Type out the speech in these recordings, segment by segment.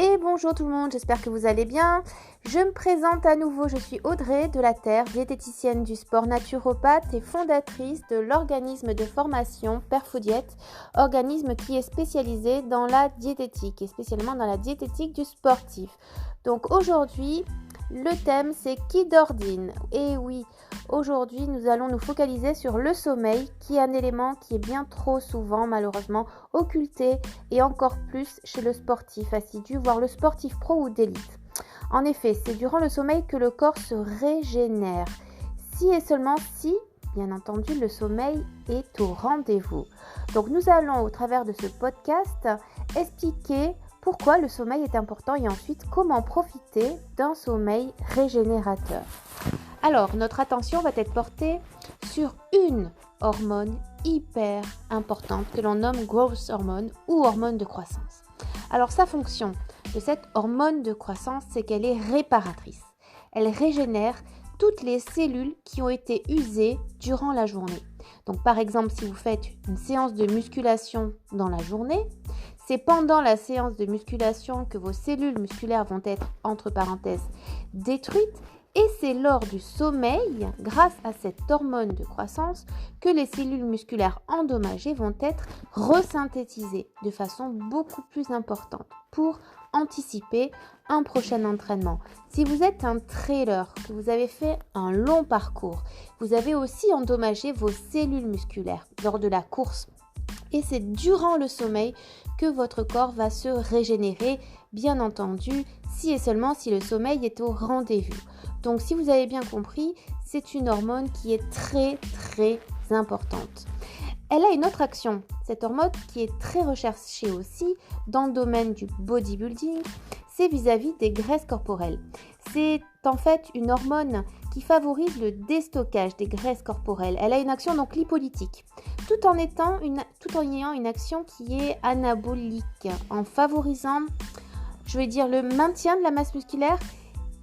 Et bonjour tout le monde, j'espère que vous allez bien. Je me présente à nouveau, je suis Audrey de la Terre, diététicienne du sport, naturopathe et fondatrice de l'organisme de formation Perfodiète, organisme qui est spécialisé dans la diététique et spécialement dans la diététique du sportif. Donc aujourd'hui, le thème c'est qui dordine. Et oui, aujourd'hui nous allons nous focaliser sur le sommeil qui est un élément qui est bien trop souvent malheureusement occulté et encore plus chez le sportif assidu, voire le sportif pro ou d'élite. En effet, c'est durant le sommeil que le corps se régénère. Si et seulement si, bien entendu, le sommeil est au rendez-vous. Donc nous allons au travers de ce podcast expliquer pourquoi le sommeil est important et ensuite comment profiter d'un sommeil régénérateur. Alors, notre attention va être portée sur une hormone hyper importante que l'on nomme growth hormone ou hormone de croissance. Alors, sa fonction de cette hormone de croissance, c'est qu'elle est réparatrice. Elle régénère toutes les cellules qui ont été usées durant la journée. Donc, par exemple, si vous faites une séance de musculation dans la journée, c'est pendant la séance de musculation que vos cellules musculaires vont être, entre parenthèses, détruites. Et c'est lors du sommeil, grâce à cette hormone de croissance, que les cellules musculaires endommagées vont être resynthétisées de façon beaucoup plus importante pour anticiper un prochain entraînement. Si vous êtes un trailer, que vous avez fait un long parcours, vous avez aussi endommagé vos cellules musculaires lors de la course. Et c'est durant le sommeil que votre corps va se régénérer, bien entendu, si et seulement si le sommeil est au rendez-vous. Donc si vous avez bien compris, c'est une hormone qui est très très importante. Elle a une autre action, cette hormone qui est très recherchée aussi dans le domaine du bodybuilding, c'est vis-à-vis des graisses corporelles. C'est en fait une hormone qui favorise le déstockage des graisses corporelles. Elle a une action donc lipolytique, tout en ayant une action qui est anabolique, en favorisant, le maintien de la masse musculaire,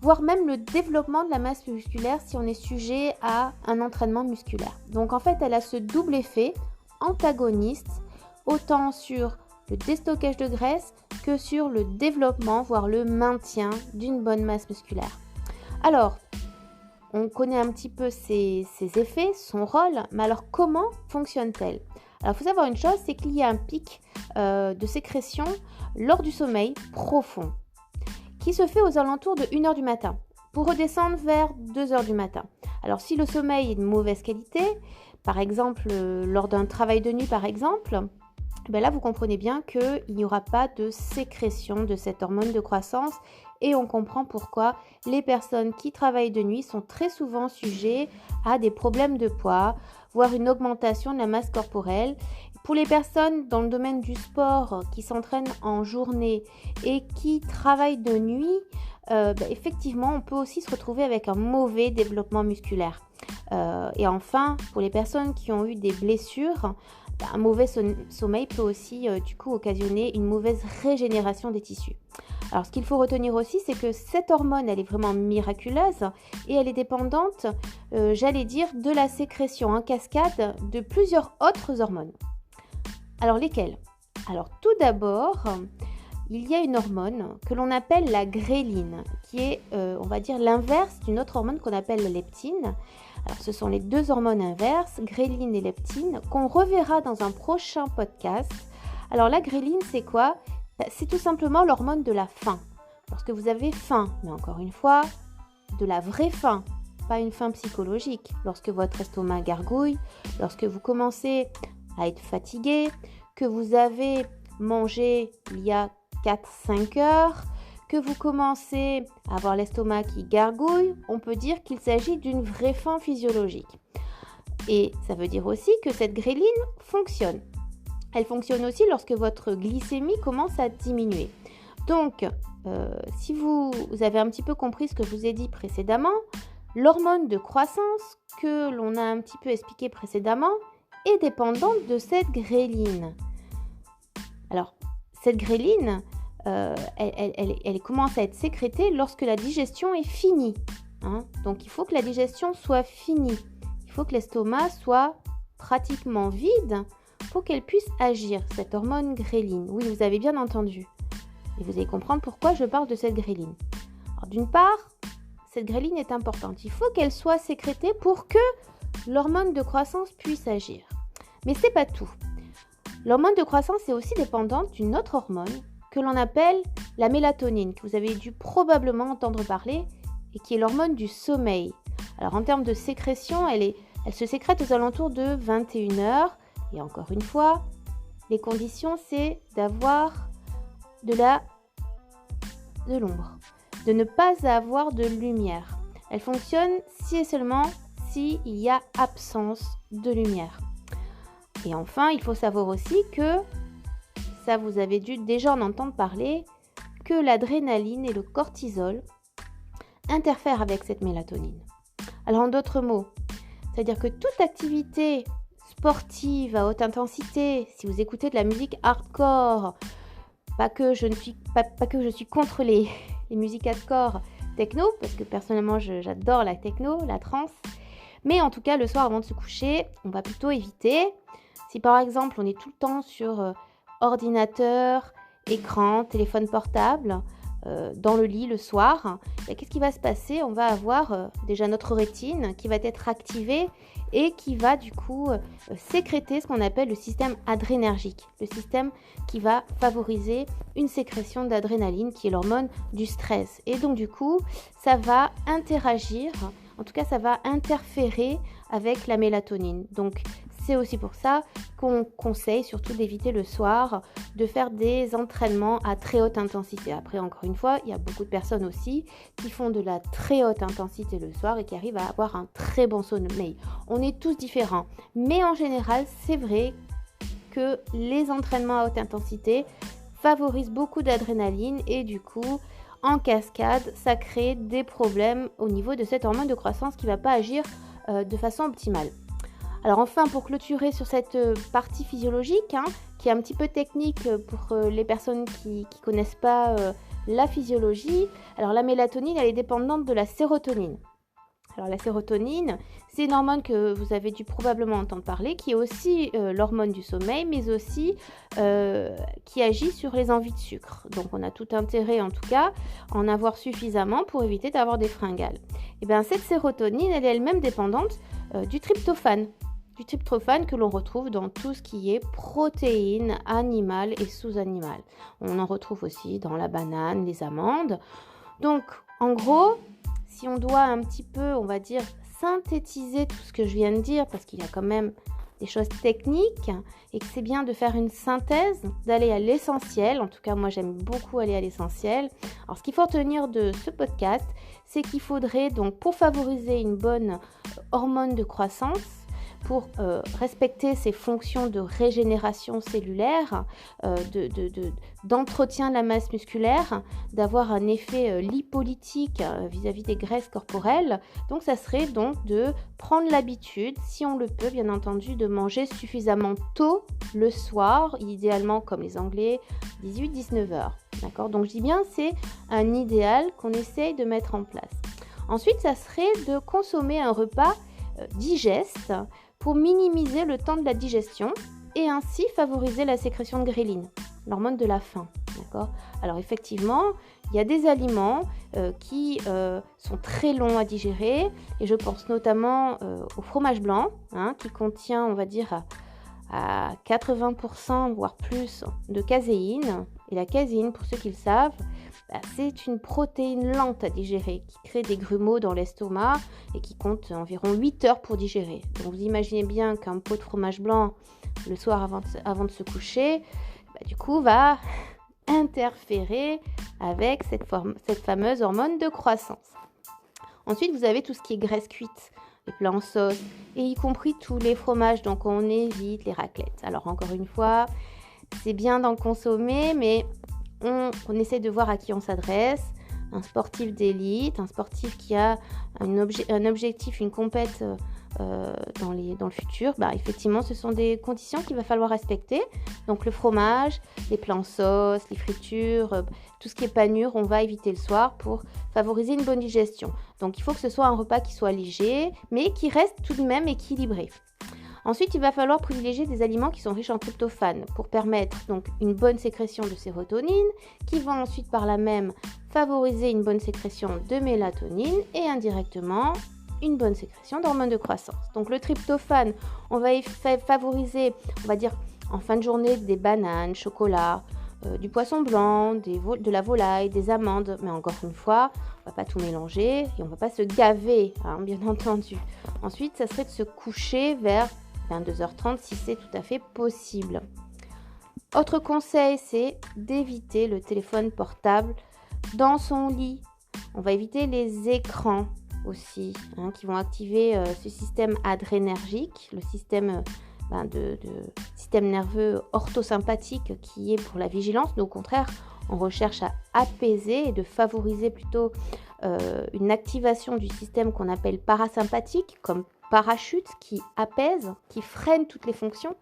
voire même le développement de la masse musculaire si on est sujet à un entraînement musculaire. Donc en fait, elle a ce double effet antagoniste, autant sur le déstockage de graisse que sur le développement, voire le maintien d'une bonne masse musculaire. Alors, on connaît un petit peu ses effets, son rôle, mais alors comment fonctionne-t-elle ? Alors, il faut savoir une chose, c'est qu'il y a un pic de sécrétion lors du sommeil profond qui se fait aux alentours de 1h du matin pour redescendre vers 2h du matin. Alors, si le sommeil est de mauvaise qualité, par exemple lors d'un travail de nuit par exemple, là vous comprenez bien qu'il n'y aura pas de sécrétion de cette hormone de croissance et on comprend pourquoi les personnes qui travaillent de nuit sont très souvent sujets à des problèmes de poids, voire une augmentation de la masse corporelle. Pour les personnes dans le domaine du sport qui s'entraînent en journée et qui travaillent de nuit, effectivement, on peut aussi se retrouver avec un mauvais développement musculaire. Et enfin, pour les personnes qui ont eu des blessures, un mauvais sommeil peut aussi occasionner une mauvaise régénération des tissus. Alors, ce qu'il faut retenir aussi, c'est que cette hormone, elle est vraiment miraculeuse et elle est dépendante, de la sécrétion en cascade de plusieurs autres hormones. Alors, lesquelles ? Alors, tout d'abord, il y a une hormone que l'on appelle la gréline, qui est, l'inverse d'une autre hormone qu'on appelle la leptine. Alors, ce sont les deux hormones inverses, gréline et leptine, qu'on reverra dans un prochain podcast. Alors, la gréline, c'est quoi ? C'est tout simplement l'hormone de la faim. Lorsque vous avez faim, mais encore une fois, de la vraie faim, pas une faim psychologique. Lorsque votre estomac gargouille, lorsque vous commencez à être fatigué, que vous avez mangé il y a 4-5 heures, que vous commencez à avoir l'estomac qui gargouille, on peut dire qu'il s'agit d'une vraie faim physiologique. Et ça veut dire aussi que cette gréline fonctionne. Elle fonctionne aussi lorsque votre glycémie commence à diminuer. Donc, si vous avez un petit peu compris ce que je vous ai dit précédemment, l'hormone de croissance que l'on a un petit peu expliqué précédemment est dépendante de cette gréline. Alors, cette gréline, elle commence à être sécrétée lorsque la digestion est finie. Donc, il faut que la digestion soit finie. Il faut que l'estomac soit pratiquement vide pour qu'elle puisse agir, cette hormone gréline. Oui, vous avez bien entendu. Et vous allez comprendre pourquoi je parle de cette gréline. Alors, d'une part, cette gréline est importante. Il faut qu'elle soit sécrétée pour que l'hormone de croissance puisse agir. Mais ce n'est pas tout. L'hormone de croissance est aussi dépendante d'une autre hormone que l'on appelle la mélatonine, que vous avez dû probablement entendre parler, et qui est l'hormone du sommeil. Alors en termes de sécrétion, elle se sécrète aux alentours de 21 heures. Et encore une fois, les conditions, c'est d'avoir de l'ombre, de ne pas avoir de lumière. Elle fonctionne si et seulement s'il y a absence de lumière. Et enfin, il faut savoir aussi que, ça vous avez dû déjà en entendre parler, que l'adrénaline et le cortisol interfèrent avec cette mélatonine. Alors en d'autres mots, c'est-à-dire que toute activité sportive à haute intensité, si vous écoutez de la musique hardcore, pas que je suis contre les musiques hardcore techno, parce que personnellement j'adore la techno, la trance, mais en tout cas le soir avant de se coucher, on va plutôt éviter. Si par exemple on est tout le temps sur ordinateur, écran, téléphone portable, dans le lit le soir, qu'est-ce qui va se passer? On va avoir déjà notre rétine qui va être activée et qui va du coup sécréter ce qu'on appelle le système adrénergique, le système qui va favoriser une sécrétion d'adrénaline qui est l'hormone du stress. Et donc du coup, ça va interagir, en tout cas ça va interférer avec la mélatonine. Donc c'est aussi pour ça qu'on conseille surtout d'éviter le soir de faire des entraînements à très haute intensité. Après, encore une fois, il y a beaucoup de personnes aussi qui font de la très haute intensité le soir et qui arrivent à avoir un très bon sommeil. On est tous différents. Mais en général, c'est vrai que les entraînements à haute intensité favorisent beaucoup d'adrénaline et du coup, en cascade, ça crée des problèmes au niveau de cette hormone de croissance qui ne va pas agir de façon optimale. Alors enfin, pour clôturer sur cette partie physiologique, qui est un petit peu technique pour les personnes qui ne connaissent pas la physiologie, alors la mélatonine, elle est dépendante de la sérotonine. Alors la sérotonine, c'est une hormone que vous avez dû probablement entendre parler, qui est aussi l'hormone du sommeil, mais aussi qui agit sur les envies de sucre. Donc on a tout intérêt en tout cas à en avoir suffisamment pour éviter d'avoir des fringales. Et bien cette sérotonine, elle est elle-même dépendante du tryptophane. Du tryptophane que l'on retrouve dans tout ce qui est protéines animales et sous-animales. On en retrouve aussi dans la banane, les amandes. Donc, en gros, si on doit un petit peu, on va dire, synthétiser tout ce que je viens de dire, parce qu'il y a quand même des choses techniques et que c'est bien de faire une synthèse, d'aller à l'essentiel. En tout cas, moi, j'aime beaucoup aller à l'essentiel. Alors, ce qu'il faut retenir de ce podcast, c'est qu'il faudrait, donc, pour favoriser une bonne hormone de croissance, pour respecter ces fonctions de régénération cellulaire, d'entretien de la masse musculaire, d'avoir un effet lipolytique vis-à-vis des graisses corporelles. Donc ça serait donc de prendre l'habitude, si on le peut bien entendu, de manger suffisamment tôt le soir, idéalement comme les Anglais, 18-19 heures. D'accord ? Donc je dis bien c'est un idéal qu'on essaye de mettre en place. Ensuite, ça serait de consommer un repas digeste pour minimiser le temps de la digestion et ainsi favoriser la sécrétion de gréline, l'hormone de la faim. D'accord ? Alors effectivement, il y a des aliments qui sont très longs à digérer et je pense notamment au fromage blanc qui contient, on va dire, à 80% voire plus de caséine. Et la caséine, pour ceux qui le savent, c'est une protéine lente à digérer qui crée des grumeaux dans l'estomac et qui compte environ 8 heures pour digérer. Donc vous imaginez bien qu'un pot de fromage blanc le soir avant de se coucher, du coup va interférer avec cette fameuse hormone de croissance. Ensuite, vous avez tout ce qui est graisse cuite, les plats en sauce, et y compris tous les fromages, donc on évite les raclettes. Alors encore une fois, c'est bien d'en consommer, mais on essaie de voir à qui on s'adresse. Un sportif d'élite, un sportif qui a un objectif, une compète dans le futur, effectivement, ce sont des conditions qu'il va falloir respecter. Donc le fromage, les plats en sauce, les fritures, tout ce qui est panure, on va éviter le soir pour favoriser une bonne digestion. Donc il faut que ce soit un repas qui soit léger, mais qui reste tout de même équilibré. Ensuite, il va falloir privilégier des aliments qui sont riches en tryptophane pour permettre donc une bonne sécrétion de sérotonine, qui vont ensuite par là même favoriser une bonne sécrétion de mélatonine et indirectement une bonne sécrétion d'hormones de croissance. Donc le tryptophane, on va favoriser, on va dire en fin de journée, des bananes, chocolat, du poisson blanc, de la volaille, des amandes. Mais encore une fois, on ne va pas tout mélanger et on ne va pas se gaver, bien entendu. Ensuite, ça serait de se coucher vers 22h30 si c'est tout à fait possible. Autre conseil, c'est d'éviter le téléphone portable dans son lit. On va éviter les écrans aussi, qui vont activer ce système adrénergique, le système système nerveux orthosympathique qui est pour la vigilance. Mais au contraire, on recherche à apaiser et de favoriser plutôt une activation du système qu'on appelle parasympathique, comme parachute, qui apaise, qui freine toutes les fonctions.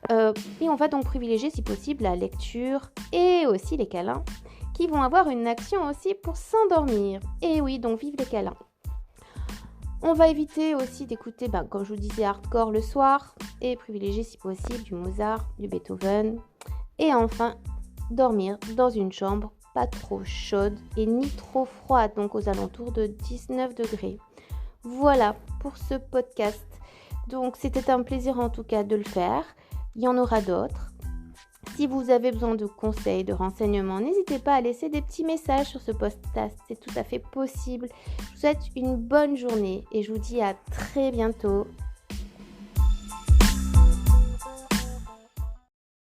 Et on va donc privilégier si possible la lecture et aussi les câlins, qui vont avoir une action aussi pour s'endormir. Et oui, donc vive les câlins. On va éviter aussi d'écouter, comme je vous disais, hardcore le soir et privilégier si possible du Mozart, du Beethoven. Et enfin, dormir dans une chambre pas trop chaude et ni trop froide, donc aux alentours de 19 degrés. Voilà pour ce podcast. Donc c'était un plaisir en tout cas de le faire. Il y en aura d'autres. Si vous avez besoin de conseils, de renseignements, n'hésitez pas à laisser des petits messages sur ce podcast. C'est tout à fait possible. Je vous souhaite une bonne journée et je vous dis à très bientôt.